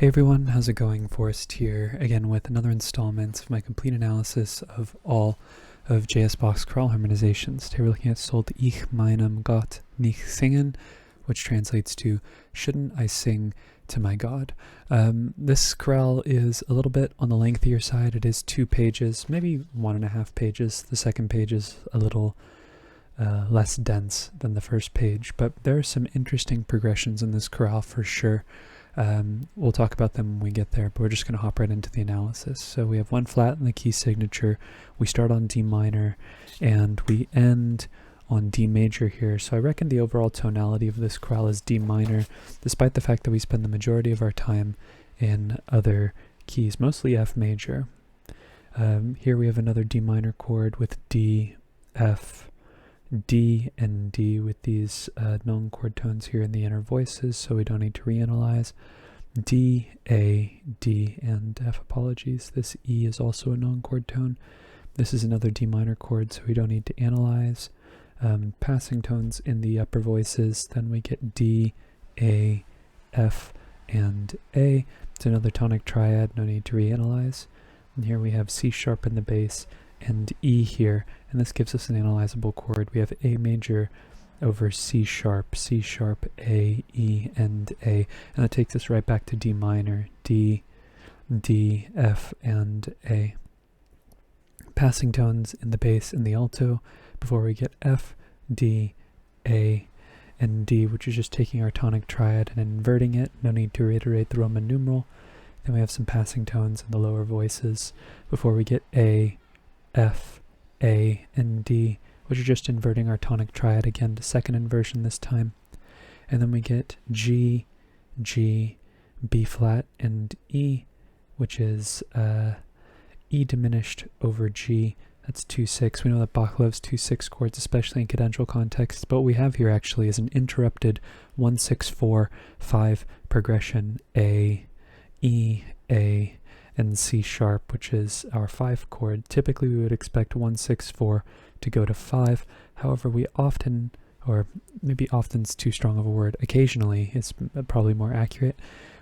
Hey everyone, how's it going? Forrest here, again with another installment of my complete analysis of all of Bach's chorale harmonizations. Today we're looking at Sollt, ich, meinem, Gott, nicht, singen, which translates to, shouldn't I sing to my God? This chorale is a little bit on the lengthier side. It is 2 pages, maybe 1.5 pages. The second page is a little less dense than the first page, but there are some interesting progressions in this chorale for sure. We'll talk about them when we get there, but we're just going to hop right into the analysis. So we have 1 flat in the key signature, we start on D minor, and we end on D major here. So I reckon the overall tonality of this chorale is D minor, despite the fact that we spend the majority of our time in other keys, mostly F major. Here we have another D minor chord with D, F, D, and D with these known chord tones here in the inner voices, so we don't need to reanalyze. D, A, D, and F, apologies. This E is also a known chord tone. This is another D minor chord, so we don't need to analyze. Passing tones in the upper voices, then we get D, A, F, and A. It's another tonic triad, no need to reanalyze. And here we have C sharp in the bass and E here, and this gives us an analyzable chord. We have A major over C sharp, A, E, and A, and that takes us right back to D minor, D, D, F, and A. Passing tones in the bass and the alto before we get F, D, A, and D, which is just taking our tonic triad and inverting it. No need to reiterate the Roman numeral. Then we have some passing tones in the lower voices before we get A, F, A, and D, which are just inverting our tonic triad again to second inversion this time. And then we get G, G, B flat, and E, which is E diminished over G. That's 2/6. We know that Bach loves 2/6 chords, especially in cadential contexts, but what we have here actually is an interrupted 1-6-4-5 progression, A, E, A, and C sharp, which is our 5 chord. Typically we would expect 1-6-4 to go to 5. However, we often, or maybe often's too strong of a word, occasionally is probably more accurate,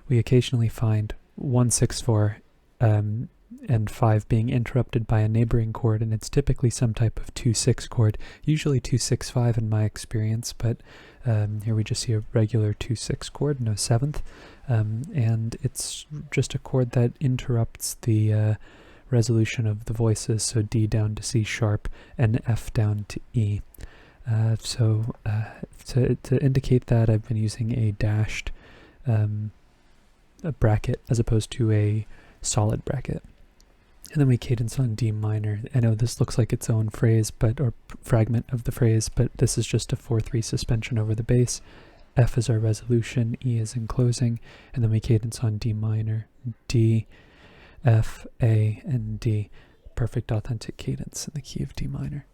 we occasionally find 1-6-4 and 5 being interrupted by a neighboring chord, and it's typically some type of 2-6 chord, usually 2-6-5 in my experience, but here we just see a regular 2-6 chord, no 7th, and it's just a chord that interrupts the resolution of the voices, so D down to C sharp and F down to E. So to indicate that, I've been using a dashed a bracket as opposed to a solid bracket. And then we cadence on D minor. I know this looks like its own phrase, or fragment of the phrase, but this is just a 4/3 suspension over the bass. F is our resolution, E is in closing, and then we cadence on D minor, D, F, A, and D. Perfect authentic cadence in the key of D minor.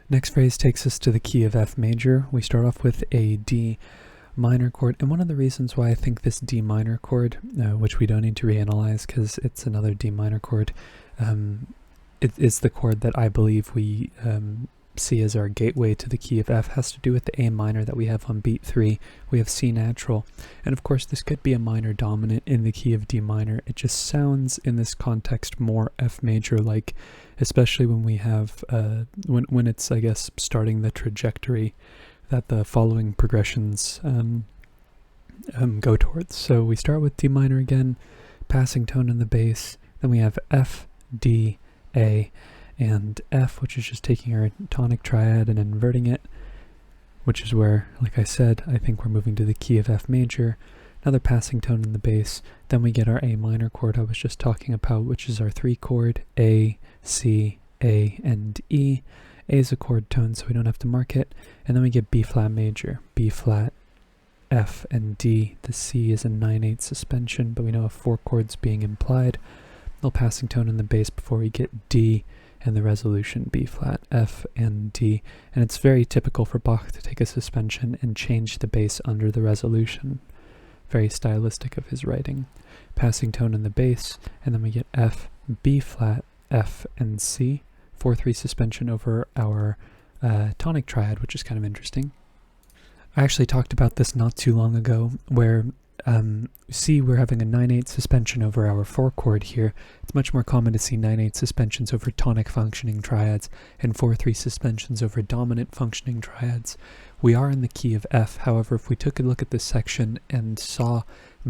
Next phrase takes us to the key of F major. We start off with a D minor chord, and one of the reasons why I think this D minor chord, which we don't need to reanalyze because it's another D minor chord, it is the chord that I believe we see as our gateway to the key of F, has to do with the A minor that we have on beat 3. We have C natural, and of course this could be a minor dominant in the key of D minor. It just sounds in this context more F major like, especially when we have when it's, I guess, starting the trajectory that the following progressions go towards. So we start with D minor again, passing tone in the bass, then we have F, D, A, and F, which is just taking our tonic triad and inverting it, which is where, like I said, I think we're moving to the key of F major. Another passing tone in the bass, then we get our A minor chord I was just talking about, which is our 3 chord, A, C, A, and E. A is a chord tone, so we don't have to mark it. And then we get B flat major, B flat, F, and D. The C is a 9/8 suspension, but we know 4 chords being implied. Little passing tone in the bass before we get D and the resolution, B flat, F, and D. And it's very typical for Bach to take a suspension and change the bass under the resolution. Very stylistic of his writing. Passing tone in the bass, and then we get F, B flat, F, and C. 4/3 suspension over our tonic triad, which is kind of interesting. I actually talked about this not too long ago, where C, we're having a 9/8 suspension over our 4 chord here. It's much more common to see 9/8 suspensions over tonic functioning triads and 4/3 suspensions over dominant functioning triads. We are in the key of F. However, if we took a look at this section and saw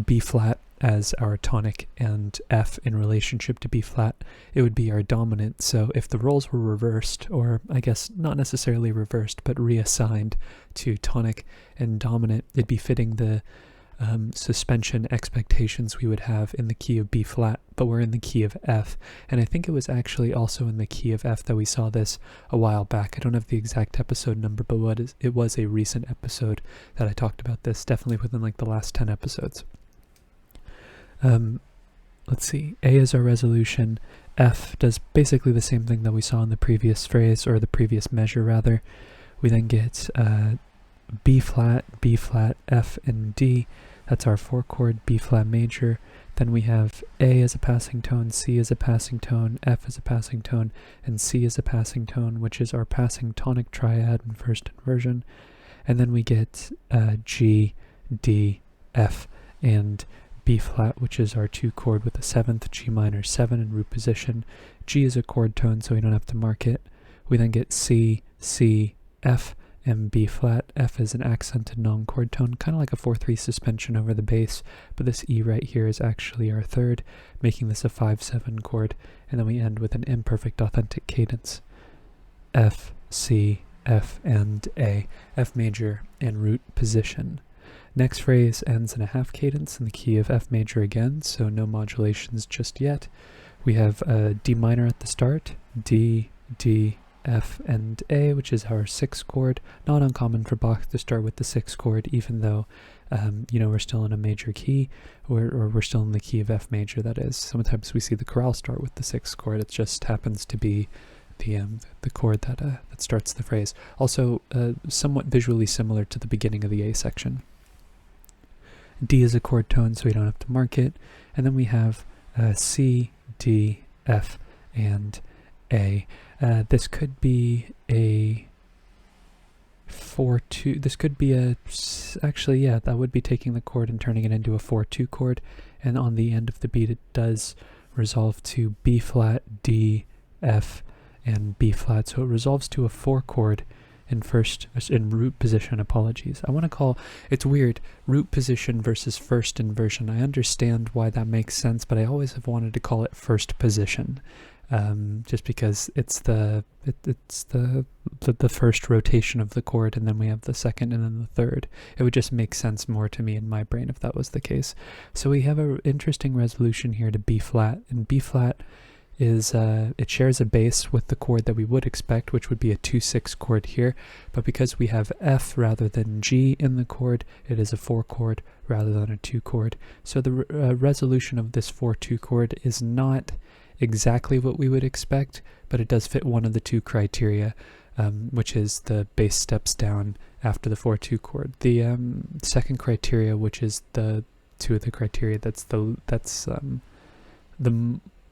B flat as our tonic and F in relationship to B flat, it would be our dominant. So if the roles were reversed, or I guess not necessarily reversed, but reassigned to tonic and dominant, it'd be fitting the suspension expectations we would have in the key of B flat, but we're in the key of F. And I think it was actually also in the key of F that we saw this a while back. I don't have the exact episode number, but it was a recent episode that I talked about this, definitely within like the last 10 episodes. Let's see, A is our resolution. F does basically the same thing that we saw in the previous phrase, or the previous measure rather. We then get B flat, F, and D. That's our 4 chord B flat major. Then we have A as a passing tone, C as a passing tone, F as a passing tone, and C as a passing tone, which is our passing tonic triad in first inversion. And then we get G, D, F, and B flat, which is our 2 chord with a 7th, G minor 7 in root position. G is a chord tone, so we don't have to mark it. We then get C, F, and B flat. F is an accented non-chord tone, kind of like a 4/3 suspension over the bass, but this E right here is actually our 3rd, making this a 5/7 chord, and then we end with an imperfect authentic cadence. F, C, F, and A. F major in root position. Next phrase ends in a half cadence in the key of F major again, so no modulations just yet. We have D minor at the start, D, F, and A, which is our 6th chord. Not uncommon for Bach to start with the 6th chord, even though, we're still in a major key, or we're still in the key of F major, that is. Sometimes we see the chorale start with the 6th chord. It just happens to be the chord that starts the phrase. Also, somewhat visually similar to the beginning of the A section. D is a chord tone, so we don't have to mark it. And then we have C, D, F, and A. This could be a 4/2. This could be actually, yeah, that would be taking the chord and turning it into a 4/2 chord. And on the end of the beat, it does resolve to B flat, D, F, and B flat. So it resolves to a 4 chord in root position. Apologies. I want to call, it's weird, root position versus first inversion. I understand why that makes sense, but I always have wanted to call it first position. Just because it's the first rotation of the chord, and then we have the second and then the third. It would just make sense more to me in my brain if that was the case. So we have an interesting resolution here to B flat, and B flat is it shares a bass with the chord that we would expect, which would be a 2/6 chord here, but because we have F rather than G in the chord, it is a 4 chord rather than a 2 chord. So the resolution of this 4/2 chord is not exactly what we would expect, but it does fit one of the 2 criteria, which is the bass steps down after the 4/2 chord. The second criteria, which is the 2 of the criteria that's the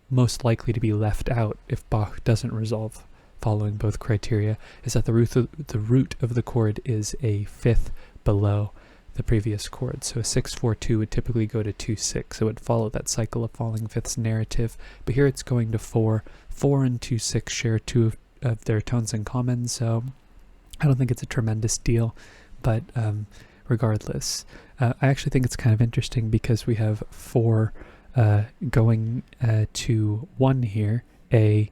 most likely to be left out if Bach doesn't resolve following both criteria, is that the root of the chord is a 5th below the previous chord. So a 6/4/2 would typically go to 2/6. It would follow that cycle of falling fifths narrative. But here it's going to 4. 4 and 2/6 share 2 of their tones in common, so I don't think it's a tremendous deal. But regardless, I actually think it's kind of interesting because we have 4 going to 1 here, A,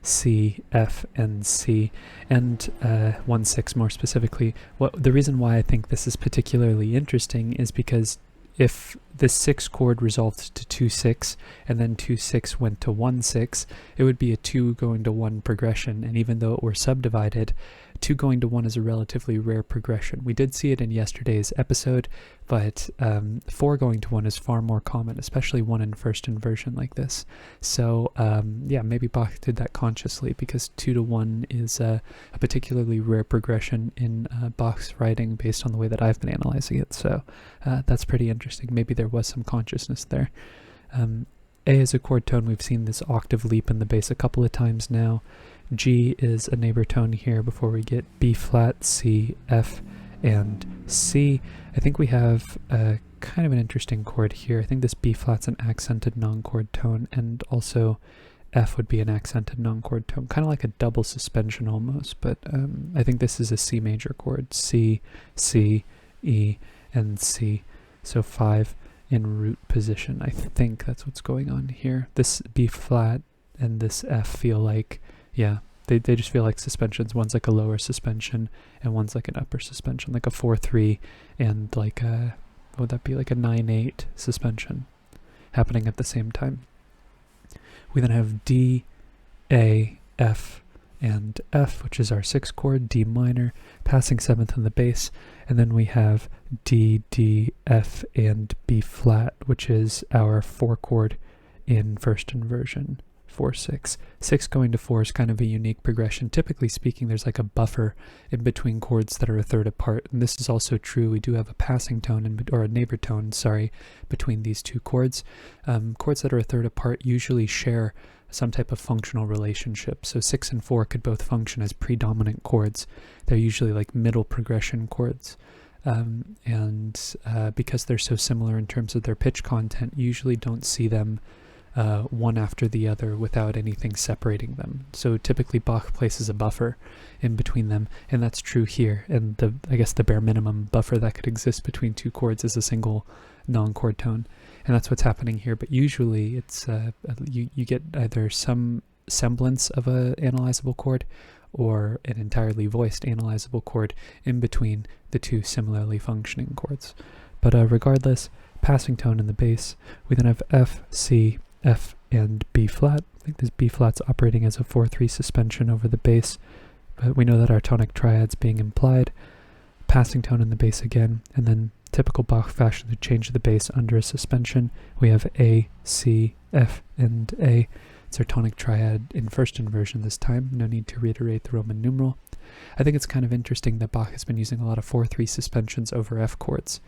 C, F, and C, and 1/6 more specifically. The reason why I think this is particularly interesting is because if this 6 chord resolved to 2/6 and then 2/6 went to 1/6, it would be a 2 going to 1 progression, and even though it were subdivided, 2 going to 1 is a relatively rare progression. We did see it in yesterday's episode, but 4 going to 1 is far more common, especially 1 in first inversion like this. So yeah, maybe Bach did that consciously because 2 to 1 is a particularly rare progression in Bach's writing based on the way that I've been analyzing it. So that's pretty interesting. Maybe there was some consciousness there. A is a chord tone. We've seen this octave leap in the bass a couple of times now. G is a neighbor tone here before we get B flat, C, F, and C. I think we have kind of an interesting chord here. I think this B flat's an accented non-chord tone, and also F would be an accented non-chord tone, kind of like a double suspension almost, but I think this is a C major chord. C, C, E, and C. So 5 in root position. I think that's what's going on here. This B flat and this F feel like, yeah, they just feel like suspensions. One's like a lower suspension and one's like an upper suspension, like a 4-3 and like a, what would that be, like a 9-8 suspension happening at the same time. We then have D, A, F, and F, which is our 6th chord, D minor, passing 7th in the bass, and then we have D, D, F, and B flat, which is our 4 chord in first inversion, 4-6. 6 going to 4 is kind of a unique progression. Typically speaking, there's like a buffer in between chords that are a third apart, and this is also true. We do have a passing tone, or a neighbor tone, sorry, between these two chords. Chords that are a third apart usually share some type of functional relationship. So 6 and 4 could both function as predominant chords. They're usually like middle progression chords. Because they're so similar in terms of their pitch content, you usually don't see them one after the other without anything separating them. So typically Bach places a buffer in between them, and that's true here. And I guess the bare minimum buffer that could exist between two chords is a single non-chord tone, and that's what's happening here. But usually it's you get either some semblance of a analyzable chord or an entirely voiced analyzable chord in between the two similarly functioning chords. But regardless, passing tone in the bass, we then have F, C, F, and B flat. I think this B flat's operating as a 4-3 suspension over the bass, but we know that our tonic triad's being implied. Passing tone in the bass again, and then typical Bach fashion to change the bass under a suspension. We have A, C, F, and A. It's our tonic triad in first inversion this time. No need to reiterate the Roman numeral. I think it's kind of interesting that Bach has been using a lot of 4-3 suspensions over F chords,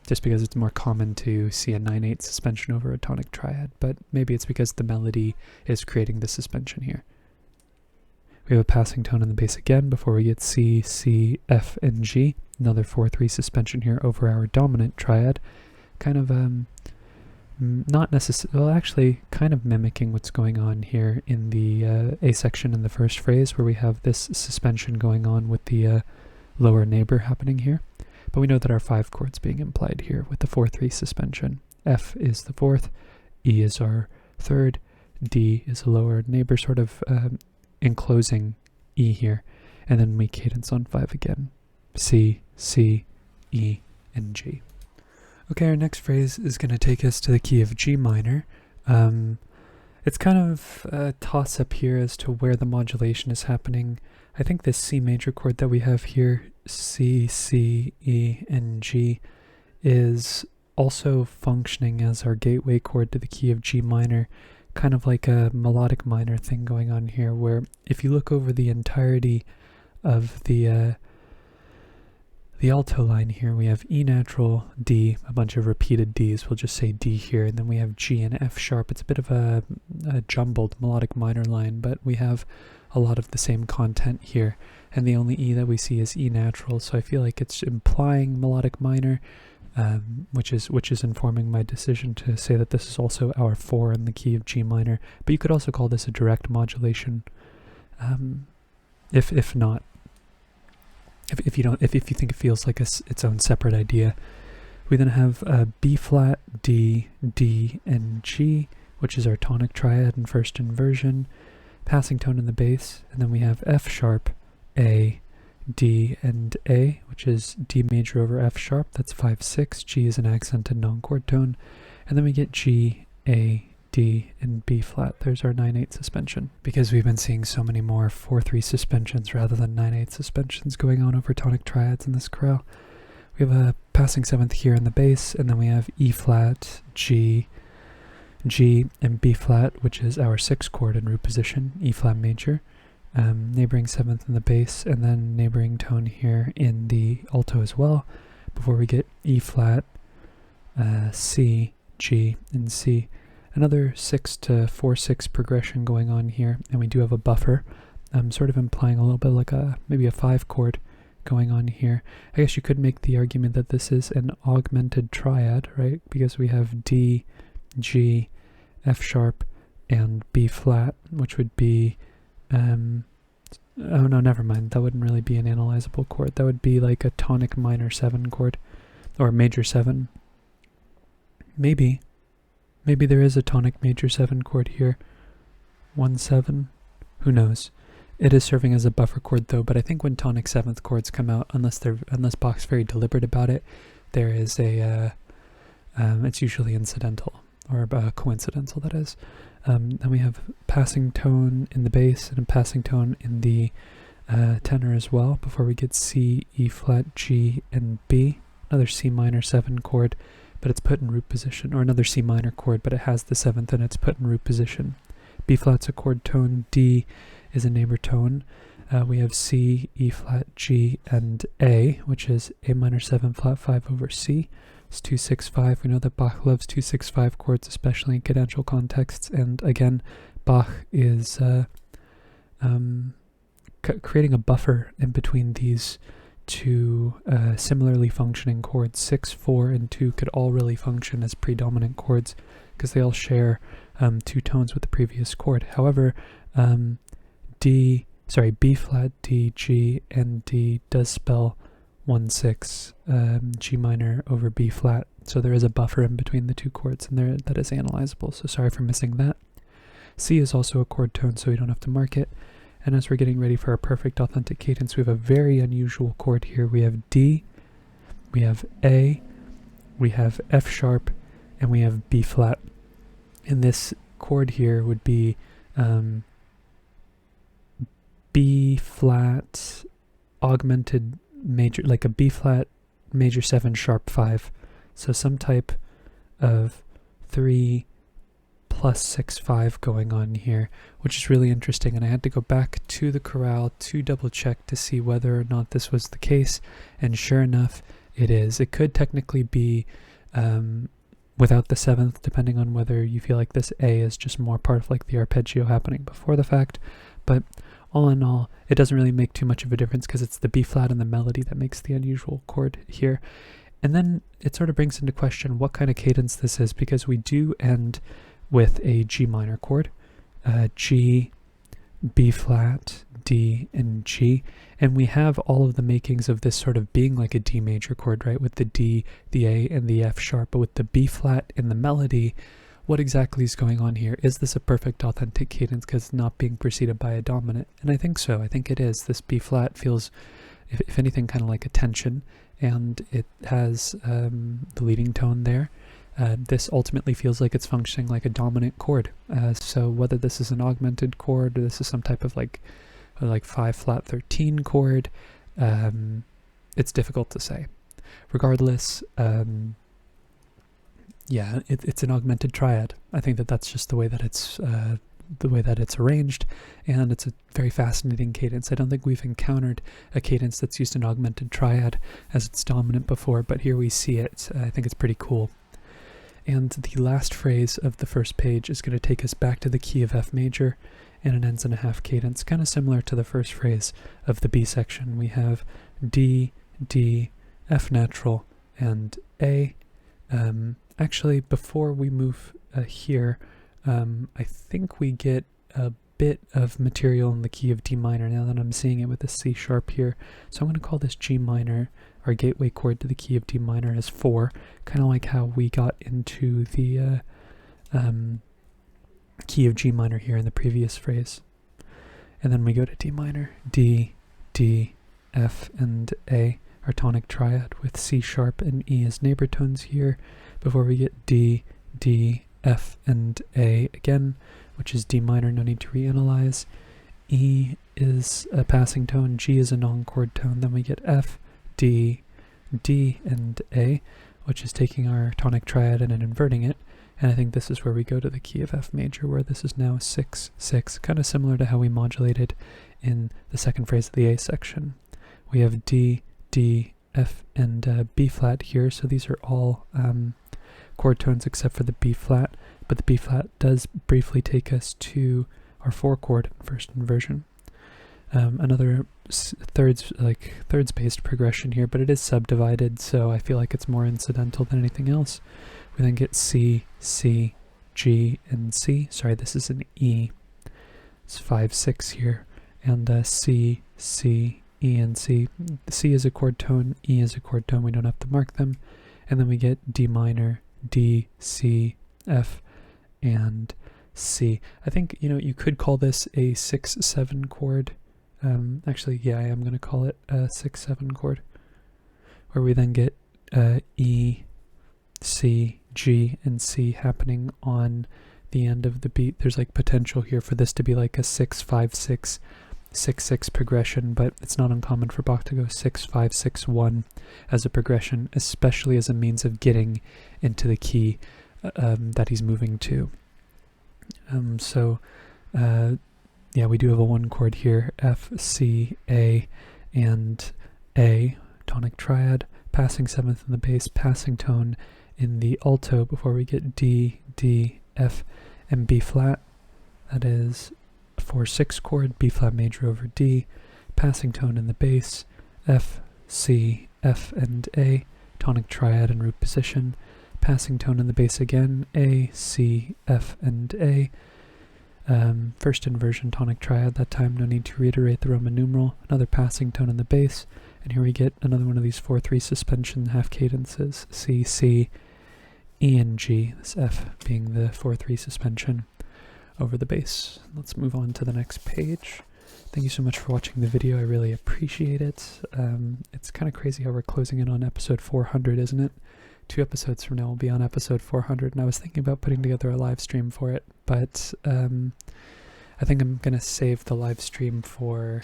just because it's more common to see a 9-8 suspension over a tonic triad, but maybe it's because the melody is creating the suspension here. We have a passing tone in the bass again before we get C, C, F, and G. Another 4-3 suspension here over our dominant triad. Kind of, not necessarily, well, actually kind of mimicking what's going on here in the A section in the first phrase, where we have this suspension going on with the lower neighbor happening here. But we know that our 5 chord's being implied here with the 4-3 suspension. F is the 4th, E is our 3rd, D is a lower neighbor, sort of enclosing E here, and then we cadence on 5 again. C, C, E, and G. Okay, our next phrase is going to take us to the key of G minor. It's kind of a toss-up here as to where the modulation is happening. I think this C major chord that we have here, C, C, E, and G, is also functioning as our gateway chord to the key of G minor, kind of like a melodic minor thing going on here, where if you look over the entirety of the alto line here, we have E natural, D, a bunch of repeated Ds, we'll just say D here, and then we have G and F sharp. It's a bit of a jumbled melodic minor line, but we have a lot of the same content here, and the only E that we see is E natural, so I feel like it's implying melodic minor, which is informing my decision to say that this is also our 4 in the key of G minor. But you could also call this a direct modulation, if you think it feels like its own separate idea. We then have B flat, D, D, and G, which is our tonic triad in first inversion, passing tone in the bass, and then we have F sharp, A, D, and A, which is D major over F sharp, that's 5-6, G is an accented non-chord tone, and then we get G, A, D, and B flat. There's our 9-8 suspension. Because we've been seeing so many more 4-3 suspensions rather than 9-8 suspensions going on over tonic triads in this chorale. We have a passing 7th here in the bass, and then we have E flat, G, G, and B flat, which is our 6th chord in root position, E flat major, neighboring 7th in the bass, and then neighboring tone here in the alto as well, before we get E flat, C, G, and C. Another 6 to 4-6 progression going on here, and we do have a buffer, sort of implying a little bit like maybe a 5 chord going on here. I guess you could make the argument that this is an augmented triad, right? Because we have D, G, F sharp, and B flat, which would be, oh no, never mind. That wouldn't really be an analyzable chord. That would be like a tonic minor 7 chord, or major 7. Maybe there is a tonic major 7 chord here. 1, 7. Who knows? It is serving as a buffer chord though, but I think when tonic 7th chords come out, unless Bach's very deliberate about it, there is a, it's usually incidental, or coincidental, that is. Then we have passing tone in the bass and a passing tone in the tenor as well, before we get C, E flat, G, and B. Another C minor 7 chord, but it's put in root position, or another C minor chord, but it has the 7th and it's put in root position. B flat's a chord tone, D is a neighbor tone. We have C, E flat, G, and A, which is A minor 7 flat 5 over C. It's 2-6-5. We know that Bach loves 2-6-5 chords, especially in cadential contexts, and again, Bach is creating a buffer in between these two similarly functioning chords. 6, 4, and 2 could all really function as predominant chords because they all share 2 tones with the previous chord. However, B flat, D, G, and D does spell 1-6 G minor over B flat, so there is a buffer in between the 2 chords, and that is analyzable, so sorry for missing that. C is also a chord tone, so we don't have to mark it. And as we're getting ready for our perfect authentic cadence, we have a very unusual chord here. We have D, we have A, we have F sharp, and we have B flat. And this chord here would be B flat augmented major, like a B flat major 7 sharp 5. So some type of 3 plus 6 5 going on here, which is really interesting. And I had to go back to the chorale to double check to see whether or not this was the case. And sure enough, it is. It could technically be without the 7th, depending on whether you feel like this A is just more part of like the arpeggio happening before the fact. But all in all, it doesn't really make too much of a difference because it's the B flat and the melody that makes the unusual chord here. And then it sort of brings into question what kind of cadence this is, because we do end with a G minor chord, G, B flat, D, and G, and we have all of the makings of this sort of being like a D major chord, right, with the D, the A, and the F sharp. But with the B flat in the melody, what exactly is going on here? Is this a perfect authentic cadence because it's not being preceded by a dominant? And I think so. I think it is. This B flat feels, if anything, kind of like a tension, and it has the leading tone there. This ultimately feels like it's functioning like a dominant chord. So whether this is an augmented chord or this is some type of like 5 flat 13 chord, it's difficult to say. Regardless, yeah, it's an augmented triad. I think that's just the way that it's arranged, and it's a very fascinating cadence. I don't think we've encountered a cadence that's used an augmented triad as its dominant before, but here we see it. I think it's pretty cool. And the last phrase of the first page is going to take us back to the key of F major, and it ends in a half cadence, kind of similar to the first phrase of the B section. We have D, D, F natural, and A. Actually, before we move here, I think we get a bit of material in the key of D minor now that I'm seeing it with the C sharp here. So I'm going to call this G minor, our gateway chord to the key of D minor, as 4, kind of like how we got into the key of G minor here in the previous phrase. And then we go to D minor, D, D, F, and A, our tonic triad with C sharp and E as neighbor tones here, before we get D, D, F, and A again, which is D minor, no need to reanalyze. E is a passing tone, G is a non-chord tone, then we get F, D, D, and A, which is taking our tonic triad and inverting it, and I think this is where we go to the key of F major, where this is now 6, 6, kind of similar to how we modulated in the second phrase of the A section. We have D, D, F, and B flat here, so these are all chord tones except for the B flat, but the B flat does briefly take us to our 4 chord in first inversion. Another thirds based progression here, but it is subdivided, so I feel like it's more incidental than anything else. We then get C, C, G, and C. Sorry, this is an E. It's 5, 6 here, and C, C, E, and C. C is a chord tone, E is a chord tone. We don't have to mark them, and then we get D minor, D, C, F, and C. I think, you could call this a 6-7 chord. Actually, yeah, I am going to call it a 6-7 chord, where we then get E, C, G, and C happening on the end of the beat. There's like potential here for this to be like a 6-5-6, 6-6 progression, but it's not uncommon for Bach to go 6-5-6-1 as a progression, especially as a means of getting into the key that he's moving to. Yeah, we do have a 1 chord here, F, C, A, and A, tonic triad, passing 7th in the bass, passing tone in the alto before we get D, D, F, and B flat. That is a 4-6 chord, B flat major over D, passing tone in the bass, F, C, F, and A, tonic triad in root position, passing tone in the bass again, A, C, F, and A. First inversion tonic triad, that time no need to reiterate the Roman numeral, another passing tone in the bass, and here we get another one of these 4-3 suspension half cadences, C, C, E, and G, this F being the 4-3 suspension over the bass. Let's move on to the next page. Thank you so much for watching the video, I really appreciate it. It's kind of crazy how we're closing in on episode 400, isn't it? 2 episodes from now we'll be on episode 400, and I was thinking about putting together a live stream for it, but I think I'm going to save the live stream for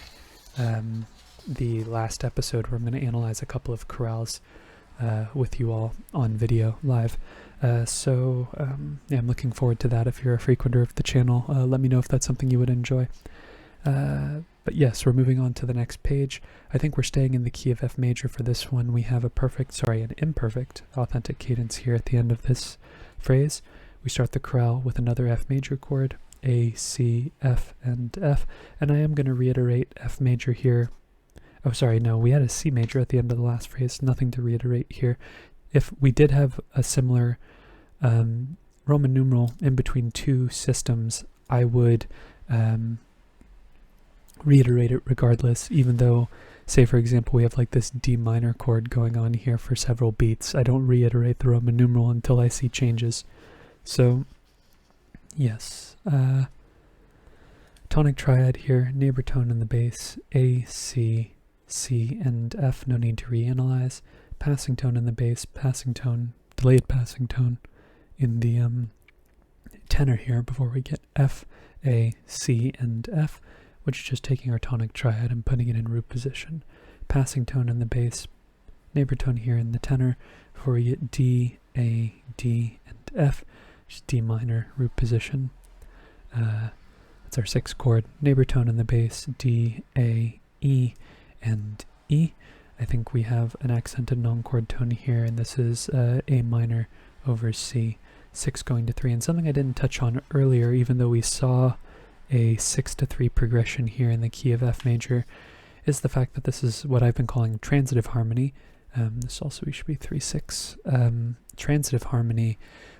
the last episode, where I'm going to analyze a couple of chorales with you all on video live. Yeah, I'm looking forward to that. If you're a frequenter of the channel, let me know if that's something you would enjoy. But yes, we're moving on to the next page. I think we're staying in the key of F major for this one. We have an imperfect authentic cadence here at the end of this phrase. We start the chorale with another F major chord, A, C, F, and F. And I am going to reiterate F major here. Oh, sorry, no, we had a C major at the end of the last phrase. Nothing to reiterate here. If we did have a similar Roman numeral in between 2 systems, I would reiterate it regardless, even though, say for example, we have like this D minor chord going on here for several beats. I don't reiterate the Roman numeral until I see changes. So, yes. Tonic triad here, neighbor tone in the bass, A, C, C, and F, no need to reanalyze. Passing tone in the bass, passing tone, delayed passing tone in the tenor here before we get F, A, C, and F, which is just taking our tonic triad and putting it in root position. Passing tone in the bass, neighbor tone here in the tenor before we get D, A, D, and F, which is D minor, root position. That's our 6th chord, neighbor tone in the bass, D, A, E, and E. I think we have an accented non-chord tone here, and this is A minor over C, 6 going to 3. And something I didn't touch on earlier, even though we saw a 6-3 progression here in the key of F major, is the fact that this is what I've been calling transitive harmony. This also should be 3-6. Transitive harmony,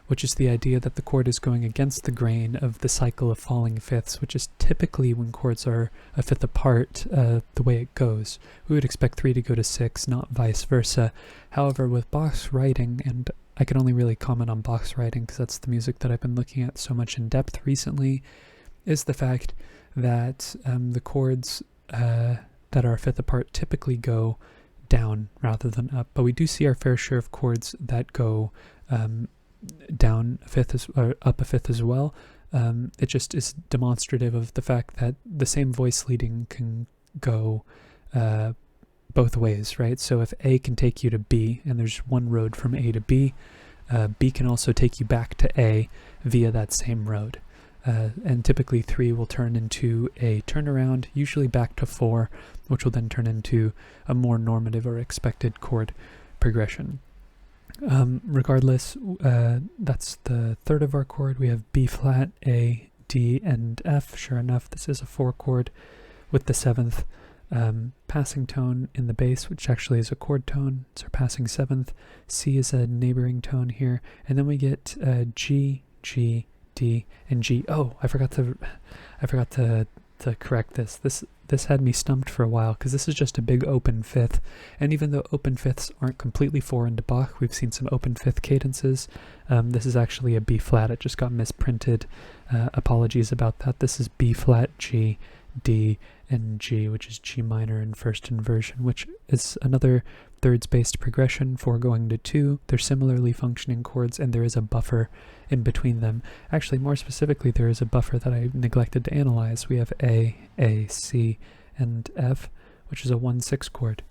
which is the idea that the chord is going against the grain of the cycle of falling fifths, which is typically when chords are a fifth apart, the way it goes. We would expect 3 to go to 6, not vice versa. However, with Bach's writing, and I can only really comment on Bach's writing because that's the music that I've been looking at so much in depth recently, is the fact that the chords that are a fifth apart typically go down rather than up, but we do see our fair share of chords that go down a fifth or up a fifth as well. It just is demonstrative of the fact that the same voice leading can go both ways, right? So if A can take you to B, and there's one road from A to B, B can also take you back to A via that same road. And typically 3 will turn into a turnaround, usually back to 4, which will then turn into a more normative or expected chord progression. Regardless, that's the 3rd of our chord. We have B flat, A, D, and F. Sure enough, this is a 4 chord with the 7th passing tone in the bass, which actually is a chord tone. It's our passing 7th. C is a neighboring tone here, and then we get G, G, D, and G. Oh, I forgot to correct this. This had me stumped for a while because this is just a big open fifth, and even though open fifths aren't completely foreign to Bach, we've seen some open fifth cadences. This is actually a B flat. It just got misprinted. Apologies about that. This is B flat, G, D, and G, which is G minor in first inversion, which is another thirds-based progression, 4 going to 2. They're similarly functioning chords, and there is a buffer in between them. Actually, more specifically, there is a buffer that I neglected to analyze. We have A, C, and F, which is a 1-6 chord.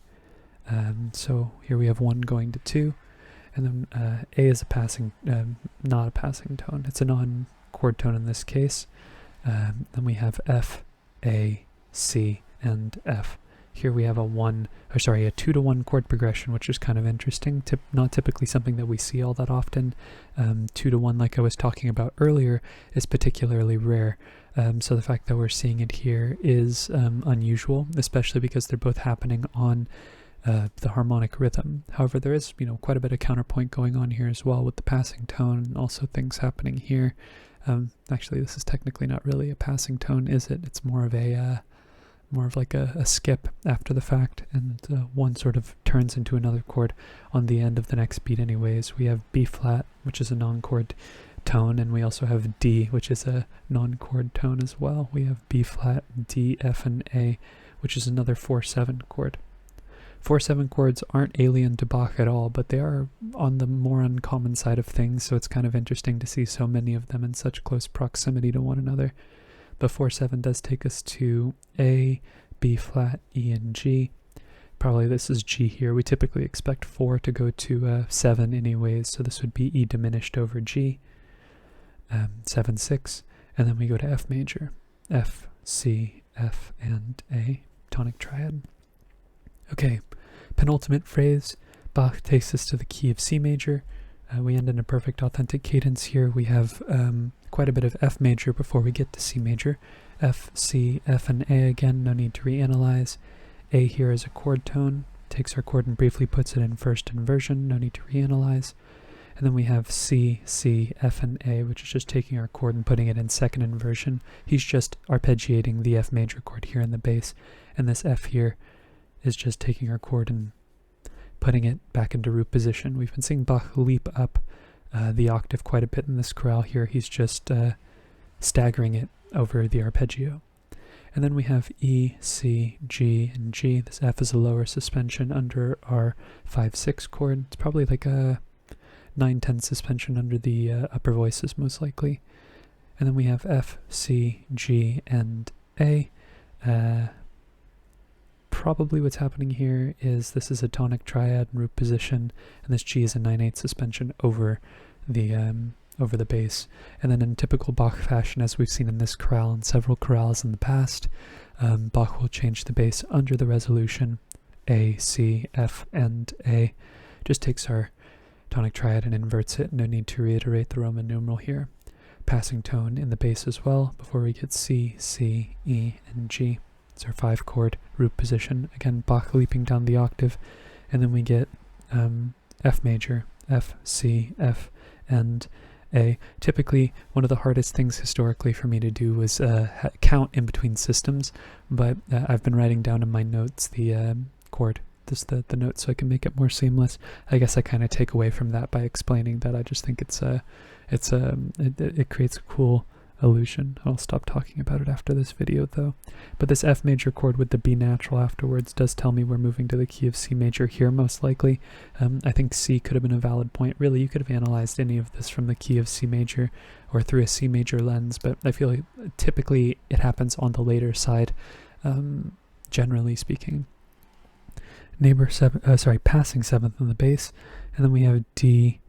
So here we have 1 going to 2, and then A is a passing, not a passing tone. It's a non-chord tone in this case. Then we have F, A, C, and F. Here we have a 2-to-1 chord progression, which is kind of interesting. Not typically something that we see all that often. 2-to-1, like I was talking about earlier, is particularly rare. So the fact that we're seeing it here is unusual, especially because they're both happening on the harmonic rhythm. However, there is quite a bit of counterpoint going on here as well with the passing tone, and also things happening here. Actually, this is technically not really a passing tone, is it? It's more of like a skip after the fact, and one sort of turns into another chord on the end of the next beat anyways. We have B flat, which is a non-chord tone, and we also have D, which is a non-chord tone as well. We have B flat, D, F, and A, which is another 4-7 chord. 4-7 chords aren't alien to Bach at all, but they are on the more uncommon side of things, so it's kind of interesting to see so many of them in such close proximity to one another. But 4-7 does take us to A, B flat, E, and G. Probably this is G here. We typically expect 4 to go to 7 anyways, so this would be E diminished over G, 7-6, and then we go to F major. F, C, F, and A, tonic triad. Okay, penultimate phrase, Bach takes us to the key of C major. We end in a perfect authentic cadence here. We have quite a bit of F major before we get to C major. F, C, F, and A again, no need to reanalyze. A here is a chord tone, takes our chord and briefly puts it in first inversion, no need to reanalyze. And then we have C, C, F, and A, which is just taking our chord and putting it in second inversion. He's just arpeggiating the F major chord here in the bass, and this F here is just taking our chord and putting it back into root position. We've been seeing Bach leap up the octave quite a bit in this chorale here. He's just staggering it over the arpeggio. And then we have E, C, G, and G. This F is a lower suspension under our 5-6 chord. It's probably like a 9-10 suspension under the upper voices, most likely. And then we have F, C, G, and A. Probably what's happening here is this is a tonic triad in root position, and this G is a 9/8 suspension over the bass. And then in typical Bach fashion, as we've seen in this chorale and several chorales in the past, Bach will change the bass under the resolution. A, C, F, and A. Just takes our tonic triad and inverts it. No need to reiterate the Roman numeral here. Passing tone in the bass as well before we get C, C, E, and G. It's our 5-chord root position. Again, Bach leaping down the octave. And then we get F major, F, C, F, and A. Typically, one of the hardest things historically for me to do was count in between systems, but I've been writing down in my notes the chord, the notes, so I can make it more seamless. I guess I kind of take away from that by explaining that I just think it creates a cool illusion. I'll stop talking about it after this video though. But this F major chord with the B natural afterwards does tell me we're moving to the key of C major here most likely. I think C could have been a valid point. Really, you could have analyzed any of this from the key of C major or through a C major lens, but I feel like typically it happens on the later side, generally speaking. Passing 7th on the bass, and then we have D,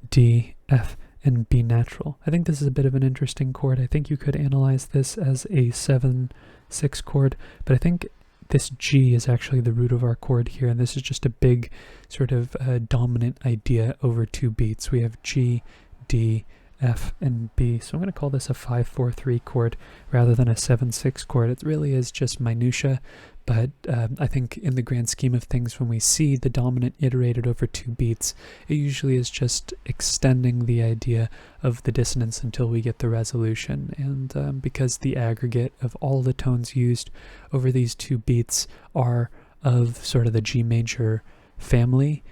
D, F, and B natural. I think this is a bit of an interesting chord. I think you could analyze this as a 7/6 chord, but I think this G is actually the root of our chord here, and this is just a big sort of dominant idea over 2 beats. We have G, D, F, and B. So I'm going to call this a 5-4-3 chord rather than a 7-6 chord. It really is just minutia, but I think in the grand scheme of things, when we see the dominant iterated over 2 beats, it usually is just extending the idea of the dissonance until we get the resolution. And because the aggregate of all the tones used over these 2 beats are of sort of the G major family,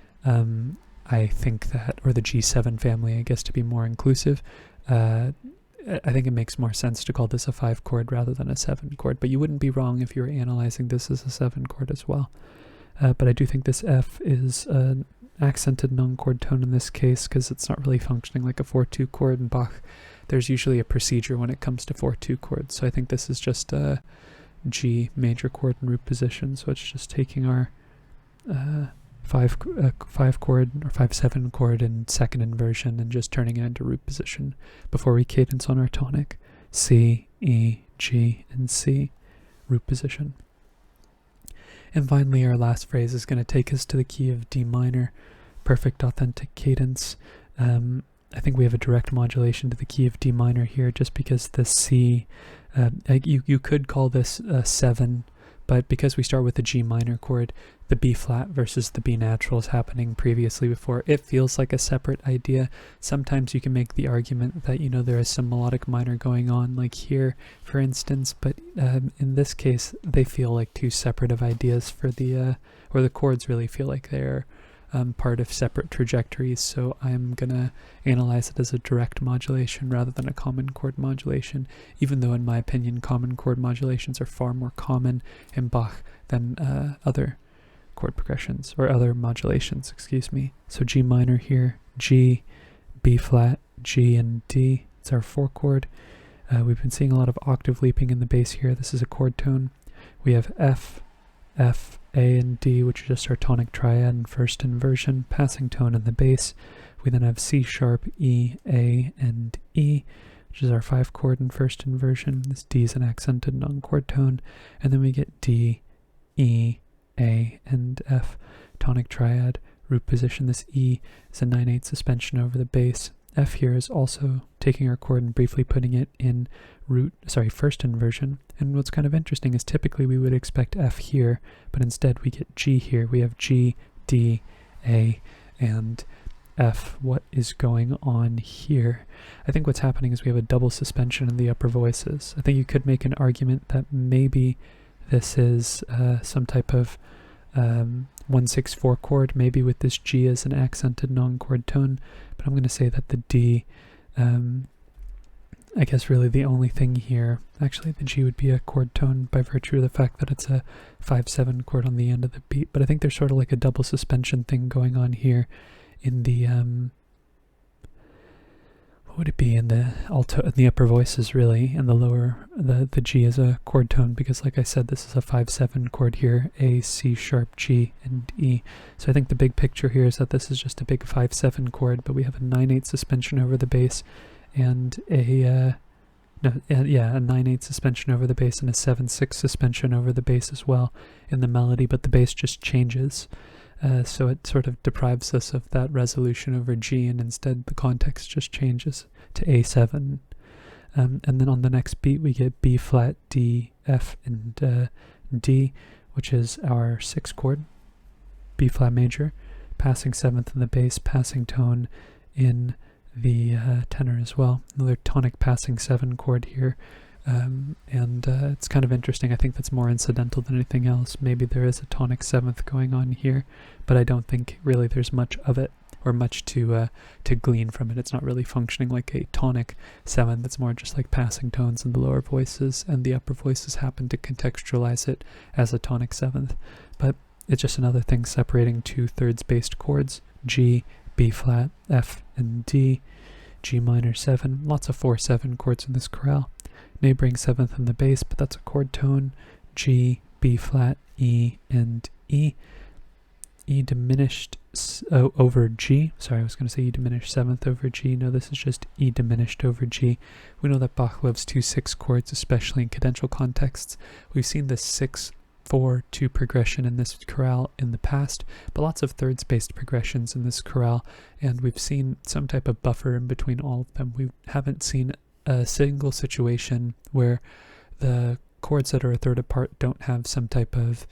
I think that, or the G7 family, I guess, to be more inclusive, I think it makes more sense to call this a 5 chord rather than a 7 chord, but you wouldn't be wrong if you were analyzing this as a 7 chord as well. But I do think this F is an accented non-chord tone in this case, because it's not really functioning like a 4-2 chord. In Bach, there's usually a procedure when it comes to 4-2 chords, so I think this is just a G major chord in root position, so it's just taking our 5 chord or 5-7 chord in second inversion and just turning it into root position before we cadence on our tonic. C, E, G, and C, root position. And finally, our last phrase is going to take us to the key of D minor, perfect authentic cadence. I think we have a direct modulation to the key of D minor here, just because the C, you could call this a 7, but because we start with the G minor chord, the B flat versus the B natural is happening previously before. It feels like a separate idea. Sometimes you can make the argument that, you know, there is some melodic minor going on, like here, for instance, but in this case, they feel like 2 separate of ideas for the, or the chords really feel like they're part of separate trajectories, so I'm gonna analyze it as a direct modulation rather than a common chord modulation, even though in my opinion common chord modulations are far more common in Bach than other chord progressions, or other modulations, excuse me. So G minor here, G, B flat, G, and D. It's our 4 chord. We've been seeing a lot of octave leaping in the bass here. This is a chord tone. We have F, F, A, and D, which is just our tonic triad in first inversion, passing tone in the bass. We then have C sharp, E, A, and E, which is our 5 chord in first inversion. This D is an accented non-chord tone. And then we get D, E, A, and F, tonic triad, root position. This E is a 9/8 suspension over the bass. F here is also taking our chord and briefly putting it in first inversion. And what's kind of interesting is typically we would expect F here, but instead we get G here. We have G, D, A, and F. What is going on here? I think what's happening is we have a double suspension in the upper voices. I think you could make an argument that maybe this is some type of 1-6-4 chord, maybe with this G as an accented non-chord tone, but I'm going to say that the D, I guess really the only thing here, actually the G would be a chord tone by virtue of the fact that it's a 5-7 chord on the end of the beat, but I think there's sort of like a double suspension thing going on here in the, what would it be, in the alto, in the upper voices really, and the lower, the G is a chord tone, because like I said, this is a 5-7 chord here, A, C sharp, G, and E. So I think the big picture here is that this is just a big 5-7 chord, but we have a 9/8 suspension over the bass, and a 9/8 suspension over the bass, and a 7/6 suspension over the bass as well in the melody, but the bass just changes. So it sort of deprives us of that resolution over G, and instead the context just changes to A7. And then on the next beat we get B flat, D, F, and D, which is our 6 chord, B flat major, passing 7th in the bass, passing tone in the tenor as well. Another tonic passing 7 chord here. It's kind of interesting. I think that's more incidental than anything else. Maybe there is a tonic 7th going on here, but I don't think really there's much of it, or much to glean from it. It's not really functioning like a tonic 7th. It's more just like passing tones in the lower voices, and the upper voices happen to contextualize it as a tonic 7th. But it's just another thing separating 2 thirds based chords, G, B flat, F, and D, G minor 7. Lots of 4-7 chords in this chorale. Neighboring 7th in the bass, but that's a chord tone, G, B flat, E, and E. E diminished over G. Sorry, I was going to say E diminished 7th over G. No, this is just E diminished over G. We know that Bach loves 2-6 chords, especially in cadential contexts. We've seen this 6 4/2 progression in this chorale in the past, but lots of thirds-based progressions in this chorale, and we've seen some type of buffer in between all of them. We haven't seen a single situation where the chords that are a third apart don't have some type of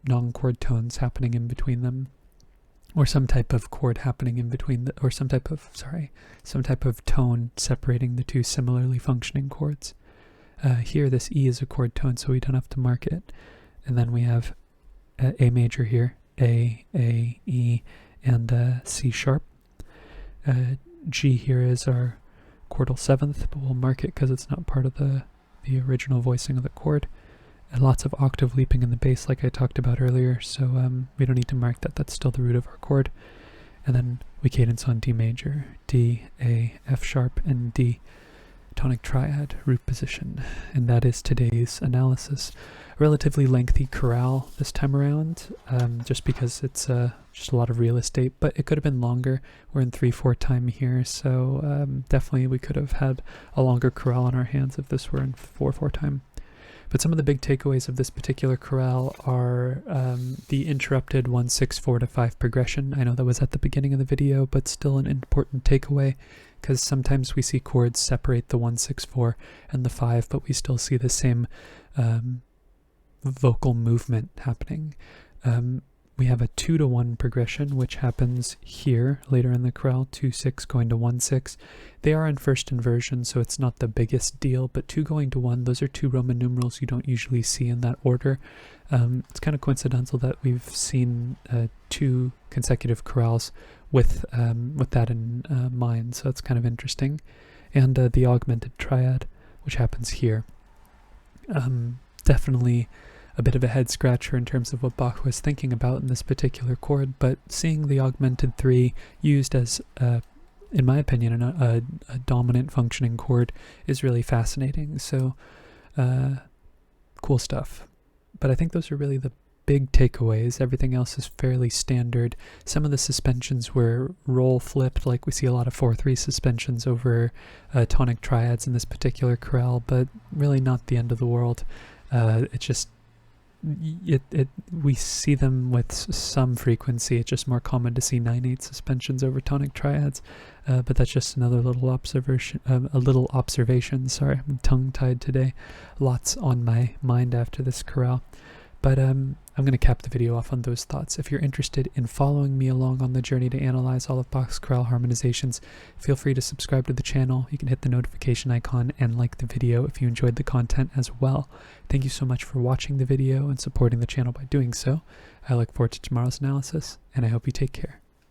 non-chord tones happening in between them, or some type of chord happening in between, or some type of tone separating the two similarly functioning chords. Here this E is a chord tone, so we don't have to mark it. And then we have A major here, A, E, and C sharp. G here is our chordal seventh, but we'll mark it because it's not part of the original voicing of the chord. And lots of octave leaping in the bass like I talked about earlier, so we don't need to mark that. That's still the root of our chord. And then we cadence on D major, D, A, F sharp, and D. Tonic triad, root position. And that is today's analysis. A relatively lengthy chorale this time around, just because it's just a lot of real estate, but it could have been longer. We're in 3/4 time here, so definitely we could have had a longer chorale on our hands if this were in 4/4 time. But some of the big takeaways of this particular chorale are the interrupted 1/6/4 to 5 progression. I know that was at the beginning of the video, but still an important takeaway, because sometimes we see chords separate the 1/6/4 and the 5, but we still see the same vocal movement happening. We have a 2-to-1 progression, which happens here later in the chorale, 2/6 going to 1/6. They are in first inversion, so it's not the biggest deal, but 2 going to 1, those are 2 Roman numerals you don't usually see in that order. It's kind of coincidental that we've seen 2 consecutive chorales with that in mind, so it's kind of interesting. And the augmented triad, which happens here. Definitely a bit of a head scratcher in terms of what Bach was thinking about in this particular chord, but seeing the augmented 3 used as, in my opinion, a dominant functioning chord is really fascinating. So cool stuff. But I think those are really the big takeaways. Everything else is fairly standard. Some of the suspensions were roll flipped, like we see a lot of 4/3 suspensions over tonic triads in this particular chorale, but really not the end of the world. It's just we see them with some frequency. It's just more common to see 9/8 suspensions over tonic triads, but that's just another little observation. Sorry, I'm tongue-tied today. Lots on my mind after this chorale. But I'm going to cap the video off on those thoughts. If you're interested in following me along on the journey to analyze all of Bach's chorale harmonizations, feel free to subscribe to the channel. You can hit the notification icon and like the video if you enjoyed the content as well. Thank you so much for watching the video and supporting the channel by doing so. I look forward to tomorrow's analysis, and I hope you take care.